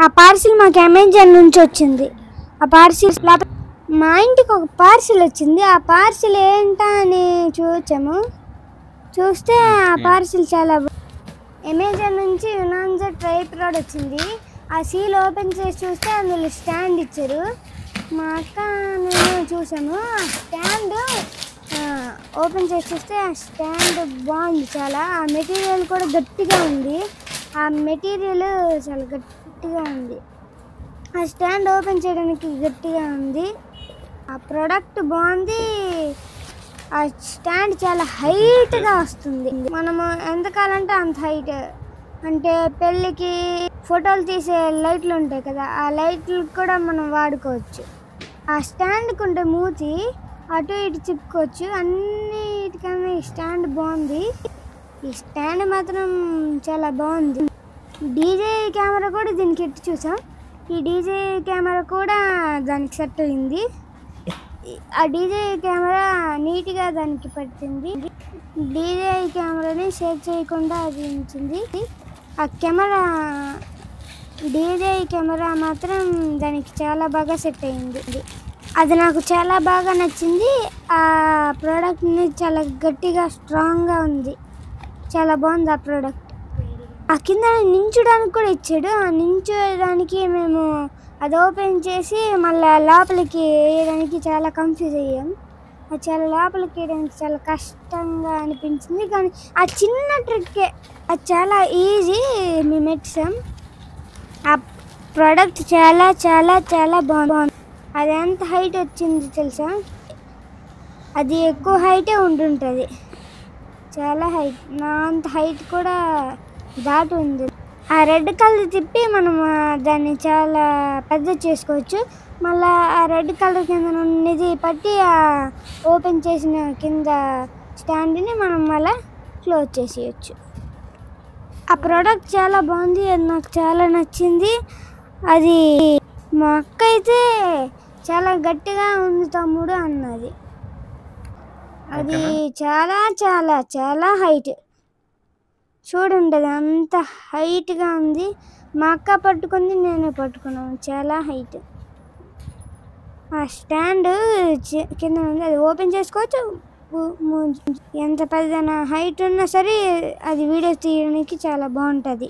ఆ పార్సిల్ మాకు అమెజాన్ నుంచి వచ్చింది. ఆ పార్సిల్ మా ఇంటికి ఒక పార్సిల్ వచ్చింది. ఆ పార్సిల్ ఏంటా అని చూస్తే ఆ పార్సిల్ చాలా అమెజాన్ నుంచి యునాన్జా ట్రైపాడ్ వచ్చింది. ఆ సీల్ ఓపెన్ చేసి చూస్తే అందులో స్టాండ్ ఇచ్చారు. మా అక్క నేను చూసాము. ఆ స్టాండ్ ఓపెన్ చేసి చూస్తే ఆ స్టాండ్ బాగుంది చాలా. ఆ మెటీరియల్ కూడా గట్టిగా ఉంది. ఆ మెటీరియల్ చాలా గట్టిగా ఉంది. ఆ స్టాండ్ ఓపెన్ చేయడానికి గట్టిగా ఉంది. ఆ ప్రోడక్ట్ బాగుంది. ఆ స్టాండ్ చాలా హైట్గా వస్తుంది. మనము ఎంత కావాలంటే అంత హైట్, అంటే పెళ్ళికి ఫోటోలు తీసే లైట్లు ఉంటాయి కదా, ఆ లైట్లు కూడా మనం వాడుకోవచ్చు. ఆ స్టాండ్కి ఉండే మూతి అటు ఇటు చిప్పుకోవచ్చు. అన్నిటికన్నా ఈ స్టాండ్ బాగుంది. ఈ స్టాండ్ మాత్రం చాలా బాగుంది. డీజే కెమెరా కూడా దీనికి ఎట్టి చూసాం. ఈ డీజే కెమెరా కూడా దానికి సెట్ అయింది. ఆ డీజే కెమెరా నీట్గా దానికి పట్టింది. డీజే కెమెరాని షేక్ చేయకుండా అది ఉంచింది. ఆ కెమెరా డీజే కెమెరా మాత్రం దానికి చాలా బాగా సెట్ అయింది. అది నాకు చాలా బాగా నచ్చింది. ఆ ప్రోడక్ట్ని చాలా గట్టిగా స్ట్రాంగ్గా ఉంది. చాలా బాగుంది ఆ ప్రోడక్ట్. ఆ కింద నించోడానికి కూడా ఇచ్చాడు. ఆ నించోడానికి మేము అది ఓపెన్ చేసి మళ్ళీ లోపలికి వేయడానికి చాలా కన్ఫ్యూజ్ అయ్యాం. అది చాలా లోపలికి వేయడానికి చాలా కష్టంగా అనిపించింది. కానీ ఆ చిన్న ట్రిక్కే, అది చాలా ఈజీ. మేము ఎట్సాం. ఆ ప్రోడక్ట్ చాలా చాలా చాలా బాగుంది. అది ఎంత హైట్ వచ్చింది తెలుసా? అది ఎక్కువ హైటే ఉంటుంటుంది. చాలా హైట్, నా అంత హైట్ కూడా దాటి ఉంది. ఆ రెడ్ కలర్ తిప్పి మనం దాన్ని చాలా పెద్ద చేసుకోవచ్చు. మళ్ళీ ఆ రెడ్ కలర్ కింద ఉన్నది పట్టి ఆ ఓపెన్ చేసిన కింద స్టాండ్ని మనం మళ్ళీ క్లోజ్ చేసేయచ్చు. ఆ ప్రోడక్ట్ చాలా బాగుంది. అది నాకు చాలా నచ్చింది. అది మా అక్క అయితే చాలా గట్టిగా ఉంది తమ్ముడు అన్నది. అది చాలా చాలా చాలా హైట్ చూడండి. అది అంత హైట్గా ఉంది. మా అక్క పట్టుకుంది, నేను పట్టుకున్నాను. చాలా హైట్. ఆ స్టాండ్ కింద ఉంది. అది ఓపెన్ చేసుకోవచ్చు. ఎంత పెద్ద హైట్ ఉన్నా సరే అది వీడియో తీయడానికి చాలా బాగుంటుంది.